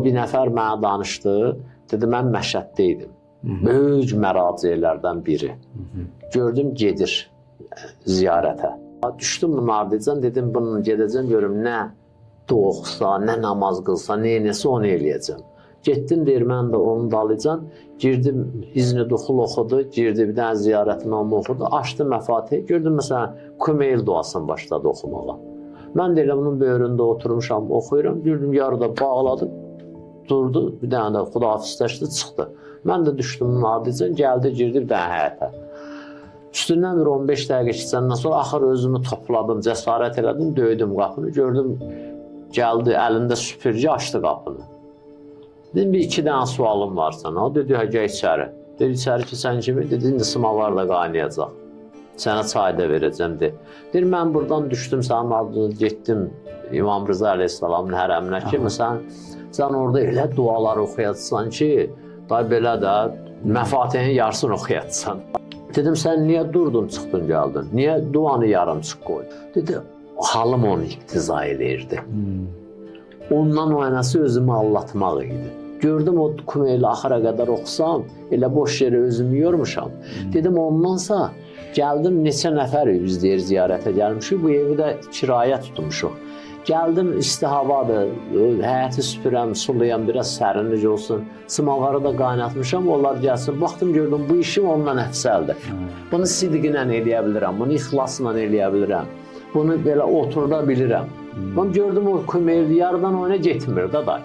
Bir nəfər mənə danışdı, dedi mən Məşəddə idim. Böyük məraciyələrdən biri. Gördüm gedir ziyarətə. Düşdüm bunun ardınca, dedim bunun gedəcəm görüm nə doğsa, nə namaz qılsa, neynəsə onu eləyəcəm. Getdim deyir mən də onu dalayacam. Girdim İzni Duxul oxudu, girdi bir dənə ziyarətnamə oxudu. Açdım Məfatihi, gördüm məsələn Kümeyl duasını başladı oxumağa. Mən də elə bunun böyründə oturmuşam, oxuyuram. Gördüm yarıda bağladı, durdu, bir dənə də xudahafizləşdi, çıxdı. Mən də düşdüm bunun ardınca, gəldi, girdi bir dənə həyətə. Üstündən bir 15 dəqiqə keçəndən sonra axır özümü topladım, cəsarət elədim, döydüm qapını, gördüm gəldi, əlində süpürgə açdı qapını. Dedim, bir iki dənə sualım var sana. O dedi, gəl içəri. Dedi, içəri ki, sən kimi? Dedi, indi sımavar da qaynayacaq. Sənə çay da verəcəm, de. Deyir, mən buradan düşdüm, sənin ardına getdim İmam Rıza Aleyhisselamın hərəminə ki, sən orada elə dualar oxuyatsan ki, da belə də Məfatihin yarısını oxuyatsan. Dedim, sən niyə durdun, çıxdın, gəldin? Niyə duanı yarımçıq qoydun? Dedi, halım onu iqtiza eləyirdi. Ondan o ənəsi özümü allatmaq idi. Gördüm, o Kümeyli axıra qədər oxusam, elə boş yeri özümü yormuşam. Dedim, ondansa gəldim, neçə nəfər biz deyir ziyarətə gəlmişik, bu evi də kirayə tutmuşuq. Gəldim, isti havadır, həyəti süpürəm, sulayam, biraz sərinlik olsun, sımavarı da qaynatmışam, onlar gəlsin. Baxdım, gördüm, bu işim ondan əfsəldir. Bunu sidqinlə eləyə bilirəm, bunu ixlasla eləyə bilirəm, bunu belə oturda bilirəm. Ben gördüm o Kümeyli yarıdan oyuna getmir da day.